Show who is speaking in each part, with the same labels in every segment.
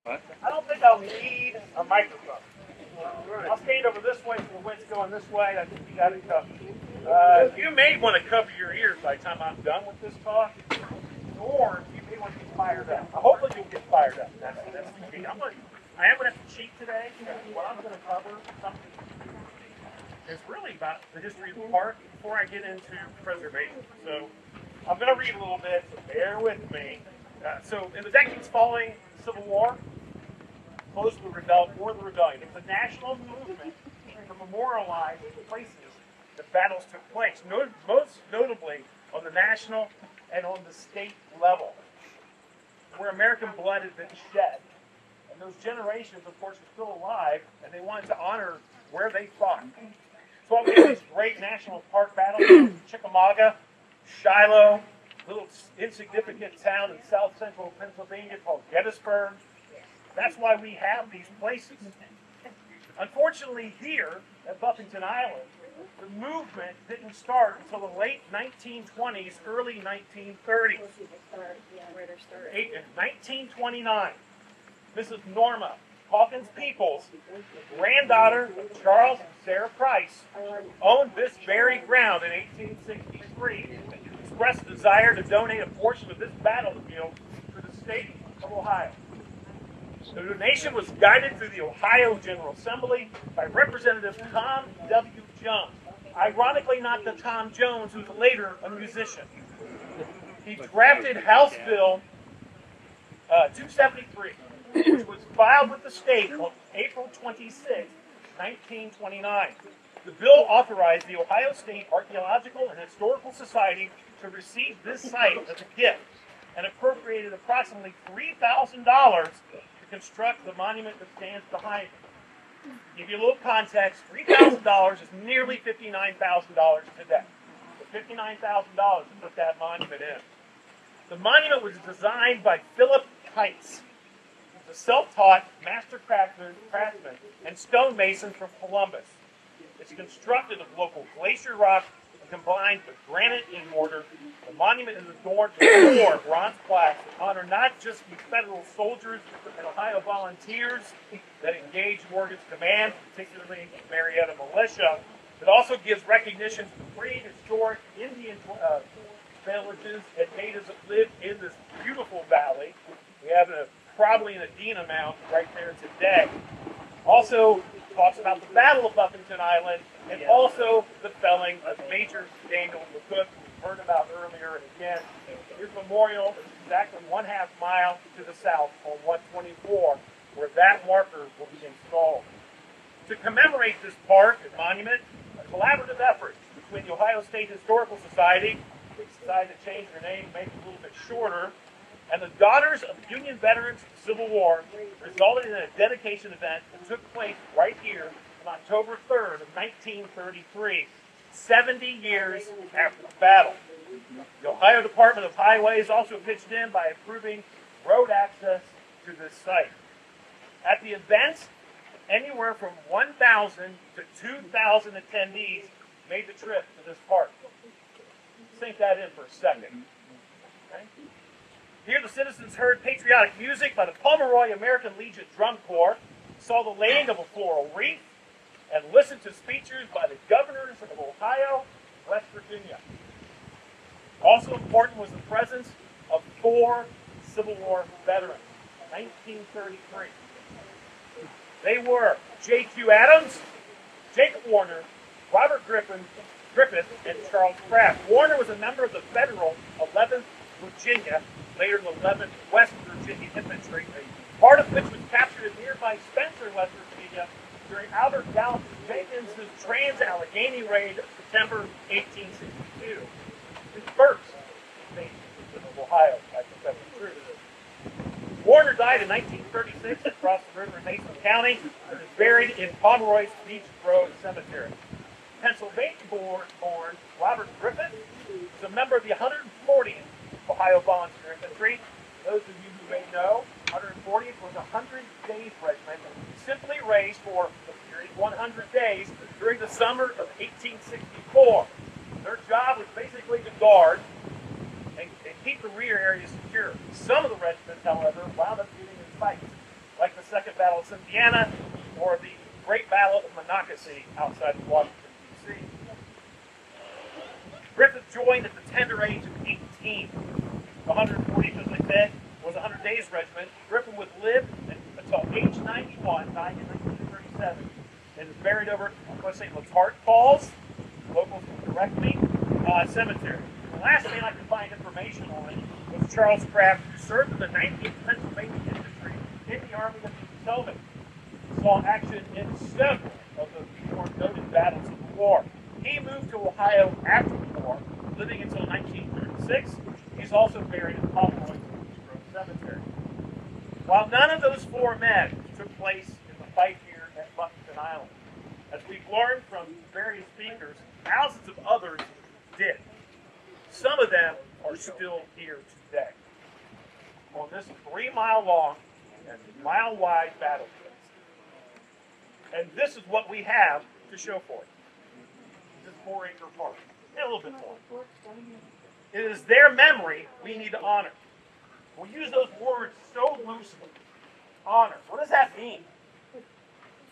Speaker 1: I don't think I'll need a microphone. I'll stand over this way so the wind's going this way. I think you got it covered. You may want to cover your ears by the time I'm done with this talk, or you may want to get fired up. Hopefully you'll get fired up. That's the key. I am going to have to cheat today. What I'm going to cover is really about the history of the park before I get into preservation. So I'm going to read a little bit, so bear with me. So in the decades following the Civil War, close to the rebellion, it was a national movement to memorialize the places that battles took place, most notably on the national and on the state level, where American blood had been shed. And those generations, of course, are still alive, and they wanted to honor where they fought. So we have these great national park battles, Chickamauga, Shiloh, a little insignificant town in south central Pennsylvania called Gettysburg. That's why we have these places. Unfortunately, here at Buffington Island, the movement didn't start until the late 1920s, early 1930s. In 1929, Mrs. Norma Hawkins Peoples, the granddaughter of Charles and Sarah Price, owned this very ground in 1863, expressed a desire to donate a portion of this battlefield to the state of Ohio. The donation was guided through the Ohio General Assembly by Representative Tom W. Jones. Ironically, not the Tom Jones who was later a musician. He drafted House Bill 273, which was filed with the state on April 26, 1929. The bill authorized the Ohio State Archaeological and Historical Society to receive this site as a gift and appropriated approximately $3,000 to construct the monument that stands behind it. To give you a little context, $3,000 is nearly $59,000 today. So $59,000 to put that monument in. The monument was designed by Philip Heitz, a self-taught master craftsman and stonemason from Columbus. It's constructed of local glacier rock and combined with granite and mortar. The monument is adorned with 4 bronze plaques that honor not just the federal soldiers and Ohio volunteers that engaged Morgan's command, particularly the Marietta Militia, but also gives recognition to the prehistoric Indian villages and natives that live in this beautiful valley. We have probably an Edina Mound right there today. Also talks about the Battle of Buffington Island and also the felling of Major Daniel McCook, we heard about earlier. And again, his memorial is exactly 1/2 mile to the south on 124, where that marker will be installed. To commemorate this park and monument, a collaborative effort between the Ohio State Historical Society, they decided to change their name, make it a little bit shorter, and the Daughters of Union Veterans of the Civil War resulted in a dedication event that took place right here on October 3rd of 1933, 70 years after the battle. The Ohio Department of Highways also pitched in by improving road access to this site. At the event, anywhere from 1,000 to 2,000 attendees made the trip to this park. Sink that in for a second. Okay? Here the citizens heard patriotic music by the Pomeroy American Legion Drum Corps, saw the laying of a floral wreath, and listened to speeches by the governors of Ohio and West Virginia. Also important was the presence of 4 Civil War veterans, 1933. They were J.Q. Adams, Jacob Warner, Robert Griffith, and Charles Kraft. Warner was a member of the Federal 11th Virginia, later the 11th West Virginia Infantry, part of which was captured in nearby Spencer, West Virginia, during Albert Gallop Jenkins' Trans-Allegheny raid of September 1862. His first invasion of Ohio, I think that's true. Warner died in 1936 across the river in Mason County and is buried in Pomeroy's Beach Grove Cemetery. Pennsylvania-born Robert Griffith is a member of the 140th Ohio Volunteer Infantry. Those of you who may know, 140th was a 100-days regiment simply raised for the period 100 days during the summer of 1864. Their job was basically to guard and keep the rear area secure. Some of the regiments, however, wound up getting in fights like the Second Battle of Cynthiana or the Great Battle of Monocacy outside of Washington, D.C. Griffith joined at the tender age of 18. The 140th, as I said, was a 100 Days Regiment. Griffith would live until age 91, died in 1937, and is buried over, I'm going to say, Latart Falls, locals can correct me, cemetery. The last thing I could find information on was Charles Craft, who served in the 19th Pennsylvania Infantry in the Army of the Potomac. Saw action in several of the more noted battles of the war. He moved to Ohio after the war, living until 1936. He's also buried in Pomeroy Grove Cemetery. While none of those four men took place in the fight here at Buffington Island, as we've learned from various speakers, thousands of others did. Some of them are still here today on this 3-mile-long and mile-wide battlefield. And this is what we have to show for it. This 4-acre park. And a little bit more. It is their memory we need to honor. We use those words so loosely. Honor. What does that mean?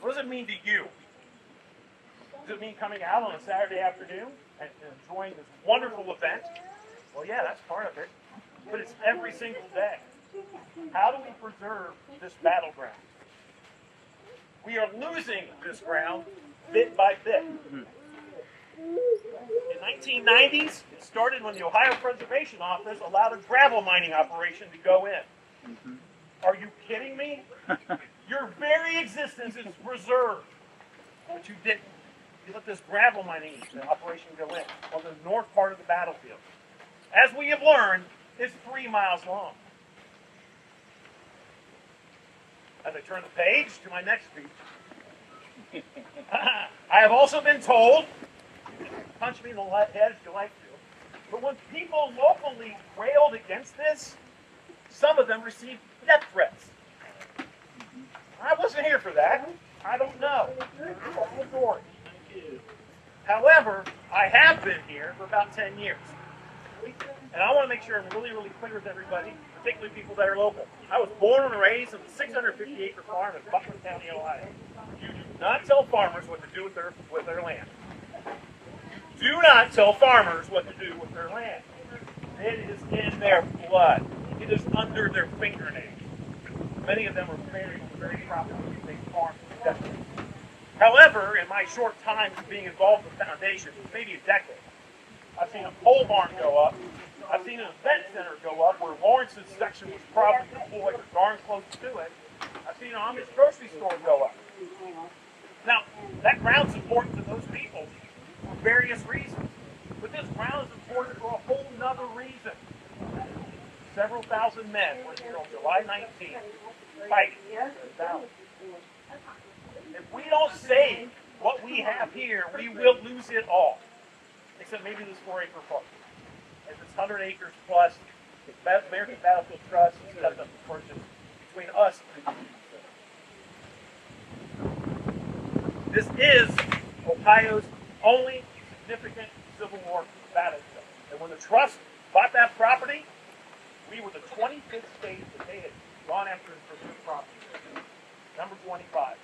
Speaker 1: What does it mean to you? Does it mean coming out on a Saturday afternoon and enjoying this wonderful event? Well, yeah, that's part of it. But it's every single day. How do we preserve this battleground? We are losing this ground bit by bit. In 1990s, it started when the Ohio Preservation Office allowed a gravel mining operation to go in. Are you kidding me? Your very existence is preserved. But you didn't. You let this gravel mining operation go in on the north part of the battlefield. As we have learned, it's 3 miles long. As I turn the page to my next speech, I have also been told, punch me in the head if you like to, but when people locally railed against this, some of them received death threats. I wasn't here for that. I don't know. However, I have been here for about 10 years. And I want to make sure I'm really, really clear with everybody, particularly people that are local. I was born and raised on a 650-acre farm in Buckland County, Ohio. You do not tell farmers what to do with their land. Do not tell farmers what to do with their land. It is in their blood. It is under their fingernails. Many of them are buried on the very property they farmed for decades. However, in my short time being involved with the foundation, maybe a decade, I've seen a pole barn go up. I've seen an event center go up where Lawrence's section was probably deployed or darn close to it. I've seen an Amish grocery store go up. Now, that ground's important to those people for various reasons. But this ground is important for a whole nother reason. Several thousand men were here on July 19th fighting in the battle. If we don't save what we have here, we will lose it all. Except maybe this 4-acre park. If it's 100 acres plus, the American Battlefield Trust has stepped up the purchase between us and the This is Ohio's only significant Civil War battlefield. And when the trust bought that property, we were the 25th state that they had gone after and pursued property. Number 25.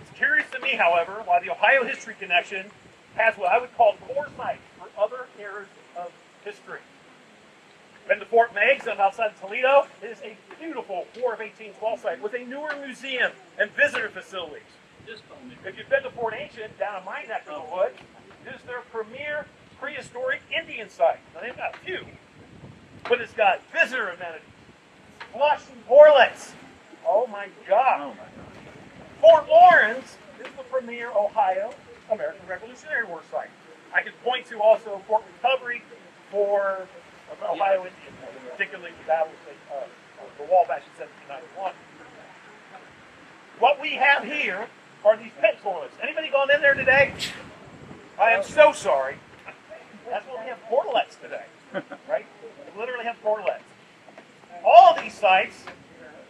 Speaker 1: It's curious to me, however, why the Ohio History Connection has what I would call core sites for other eras of history. Been to Fort Meigs outside of Toledo. It is a beautiful War of 1812 site with a newer museum and visitor facilities. If you've been to Fort Ancient down in my neck of the woods, it is their premier prehistoric Indian site. Now they've got a few, but it's got visitor amenities, flush toilets. Oh my God. Fort Lawrence is the premier Ohio American Revolutionary War site. I could point to also Fort Recovery for Ohio Indian War, particularly the battle of the Wabash in 1791. What we have here are these pit toilets. Anybody gone in there today? I am so sorry. That's what we have, portalets today, right? We literally have portalets. All of these sites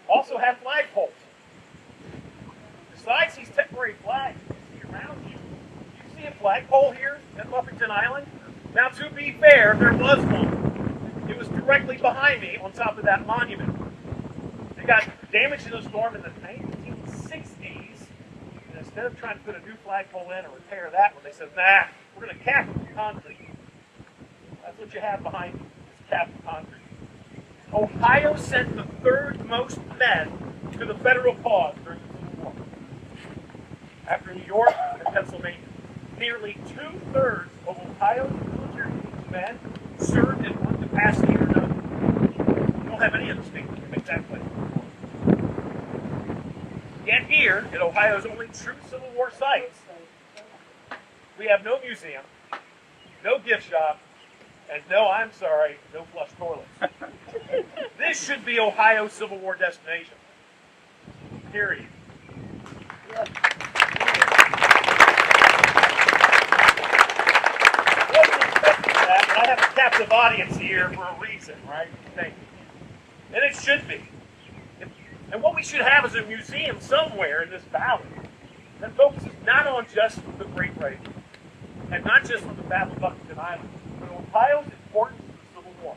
Speaker 1: also have flagpoles. Besides these temporary flags you see around you, you see a flagpole here at Buffington Island? Now, to be fair, there was one. It was directly behind me on top of that monument. We got damage in the storm in the 1960s, and instead of trying to put a new flagpole in or repair that one, they said, nah, we're going to cap it with concrete. That's what you have behind you, is capped with concrete. Ohio sent the third most men to the federal cause during the Civil War, after New York and Pennsylvania. Nearly 2/3 of Ohio's military men served in one capacity or another. We don't have any of the states that can make that claim. Yet here, at Ohio's only true Civil War sites, we have no museum, no gift shop, and no, I'm sorry, no flush toilets. This should be Ohio's Civil War destination. Period. Wasn't expecting that, but I have a captive audience here for a reason, right? Thank you. And it should be. And what we should have is a museum somewhere in this valley that focuses not on just the Great Race, and not just on the Battle of Buckington Island, but Ohio's importance to the Civil War.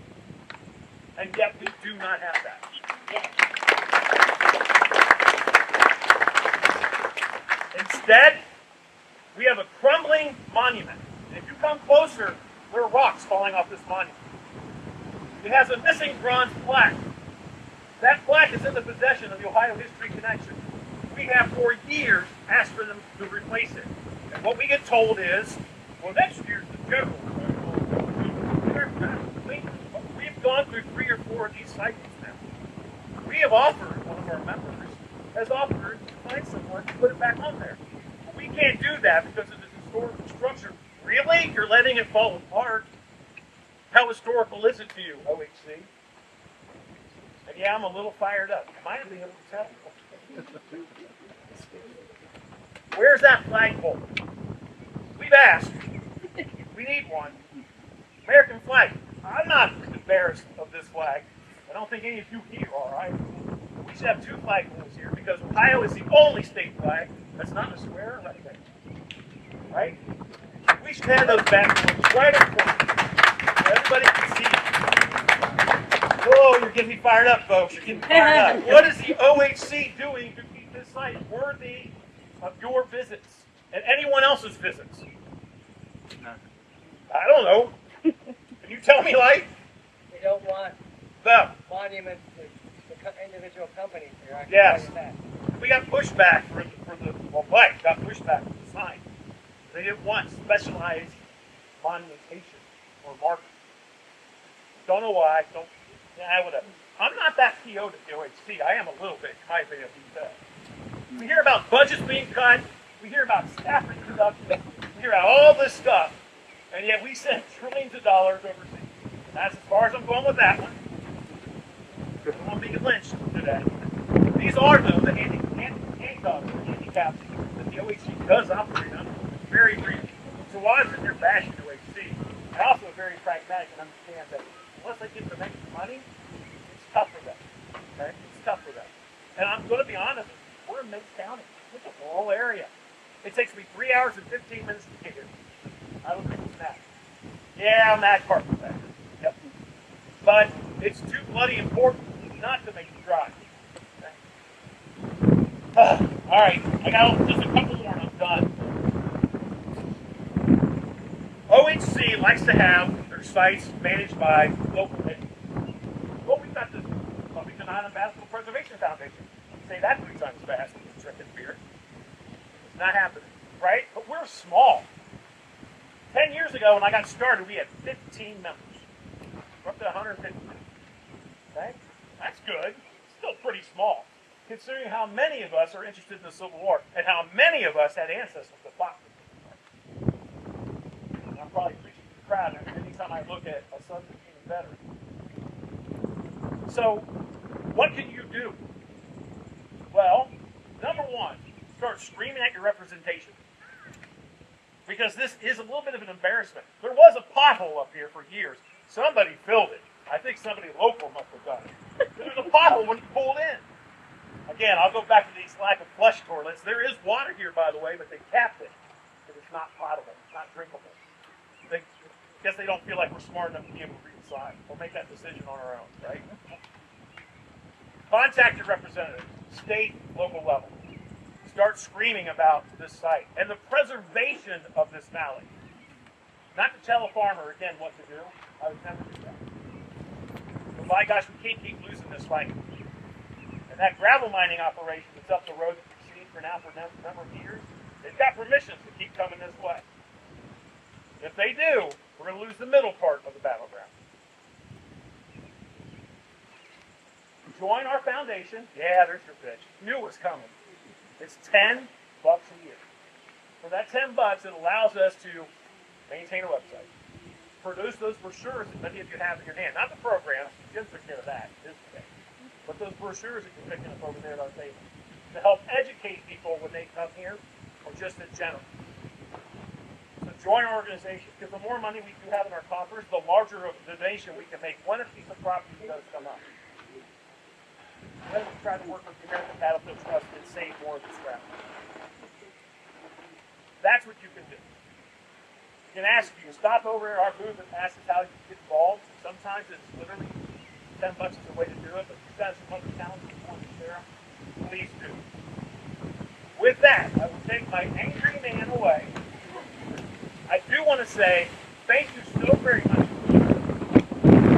Speaker 1: And yet we do not have that. Instead, we have a crumbling monument. And if you come closer, there are rocks falling off this monument. It has a missing bronze plaque. That plaque is in the possession of the Ohio History Connection. We have for years asked for them to replace it. And what we get told is, well, next year's the general. We've gone through 3 or 4 of these cycles now. We have offered, one of our members has offered to find someone to put it back on there. But we can't do that because of the historical structure. Really? You're letting it fall apart? How historical is it to you, OHC? And yeah, I'm a little fired up. You might have been able to tell. Where's that flagpole? We've asked. We need one. American flag. I'm not embarrassed of this flag. I don't think any of you here are either. We should have 2 flagpoles here because Ohio is the only state flag that's not in a square or rectangle. Right? We should have those backwards right up front so everybody can see. Whoa, you're getting me fired up, folks. You're getting me fired up. What is the OHC doing to keep this site worthy of your visits and anyone else's visits? I don't know. Can you tell me, like?
Speaker 2: They don't want
Speaker 1: the
Speaker 2: monument to individual companies here.
Speaker 1: Yes. We got pushback for the Mike got pushback for the sign. They didn't want specialized monumentation or markers. Don't know why. Whatever. I'm not that PO to the OHC. I am a little bit, in my opinion, we hear about budgets being cut. We hear about staff reduction. We hear about all this stuff. And yet we send trillions of dollars overseas. That's as far as I'm going with that one. I don't want to be lynched today. These are, though, the handicaps that the OHC does operate under. Very briefly. So while I'm sitting here bashing the OHC, I also am very pragmatic and understand that unless they get some extra money, it's tough for them. Okay? It's tough for them. And I'm going to be honest, we're in Meigs County. It's a rural area. It takes me 3 hours and 15 minutes to get here. I don't think it's that. Yeah, I'm that part of that. Yep. But it's too bloody important not to make the drive. Okay. All right, I got just a couple more and I'm done. OHC likes to have their sites managed by local entities. Well, we've got the Buckington Island Basketball Preservation Foundation. Say that 3 times fast and drinking beer. It's not happening, right? But we're small. 10 years ago, when I got started, we had 15 members. We're up to 150. Okay? That's good. Still pretty small, considering how many of us are interested in the Civil War and how many of us had ancestors that fought for the Civil War. I'm probably preaching to the crowd anytime I look at a Southern Union veteran. So, what can you do? Well, number one, start screaming at your representation. Because this is a little bit of an embarrassment. There was a pothole up here for years. Somebody filled it. I think somebody local must have done it. There was a pothole when you pulled in. Again, I'll go back to these lack of flush toilets. There is water here, by the way, but they capped it. It's not potable. It's not drinkable. I guess they don't feel like we're smart enough to be able to read the sign. We'll make that decision on our own, right? Contact your representative, state, local level. Start screaming about this site and the preservation of this valley. Not to tell a farmer, again, what to do. I would never do that. But by gosh, we can't keep losing this fight. And that gravel mining operation that's up the road that we've seen for now for a number of years, they've got permissions to keep coming this way. If they do, we're going to lose the middle part of the battleground. Join our foundation. Yeah, there's your pitch. Knew it was coming. It's $10 a year. For that $10, it allows us to maintain a website, produce those brochures that many of you have in your hand. Not the programs. Jim took care of that. But those brochures that you're picking up over there at our table to help educate people when they come here, or just in general. So join our organization, because the more money we do have in our coffers, the larger of the donation we can make when a piece of property does come up. Then we try to work with the American Battlefield Trust and save more of the scrap. That's what you can do. You can ask, you can stop over at our booth and ask us how you can get involved. Sometimes it's literally $10 is the way to do it, but if you've got some other talents that you want to share, please do. With that, I will take my angry man away. I do want to say thank you so very much.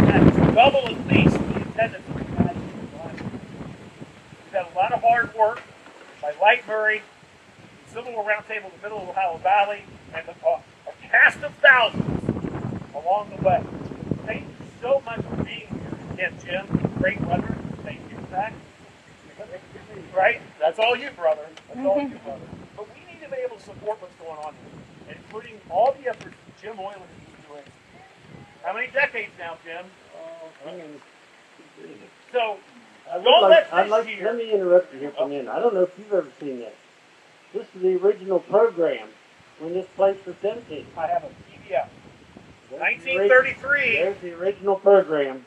Speaker 1: That's double at least the attendance we've had in the last week. We've had a lot of hard work by Light Murray, the Civil War Roundtable in the middle of the Ohio Valley, and a cast of thousands along the way. Thank you so much for being here. Again, Jim, great weather. Thank you for that. Right? That's all you, brother. That's all you, brother. But we need to be able to support what's going on here, including all the efforts that Jim Oyland is doing. How many decades now, Jim? So,
Speaker 3: let me interrupt you here for a minute. I don't know if you've ever seen this. This is the original program when this place was dedicated.
Speaker 1: I have a PDF. 1933.
Speaker 3: There's the original program.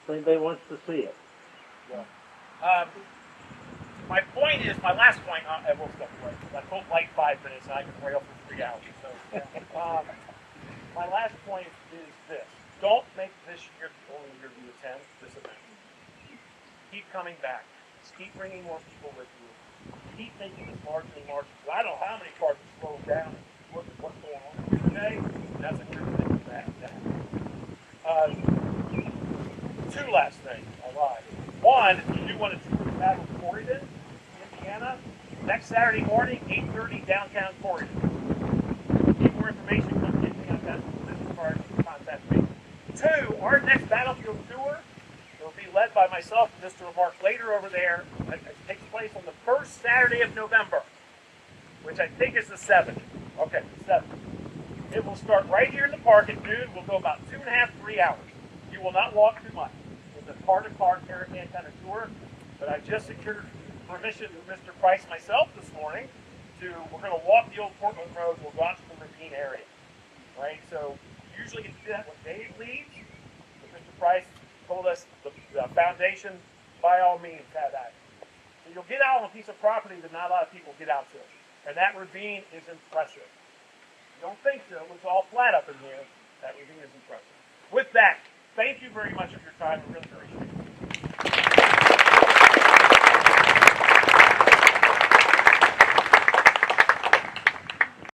Speaker 3: If anybody wants to see it.
Speaker 1: Yeah. My point is, my last point, I will step away. I told like 5 minutes and I can rail for 3 hours. So, my last point is this. Don't make this year the only year you attend this event. Keep coming back. Keep bringing more people with you. Keep making this larger and larger. I don't know how many cars have slowed down and look at what's going on here today. That's a good thing for that. Two last things. I lied. One, if you want to tour the Battle of Corydon, Indiana, next Saturday morning, 8:30, downtown Corydon. Get more information, come get me. I've got business cards, contact me. Two, our next battlefield tour will be led by myself and Mr. Mark Later over there. It takes place on the first Saturday of November, which I think is the 7th. Okay, the 7th. It will start right here in the park at noon. We'll go about 2.5, 3 hours. You will not walk too much. It's a car-to-car caravan kind of tour, but I just secured permission from Mr. Price myself this morning we're going to walk the old Portland Road. We'll go out to the ravine area, right? So usually you do that when Dave leaves, but Mr. Price told us the foundation, by all means, have that. So you'll get out on a piece of property that not a lot of people get out to, and that ravine is impressive. You don't think so? It's all flat up in here. That ravine is impressive. With that, thank you very much for your time. I really appreciate it.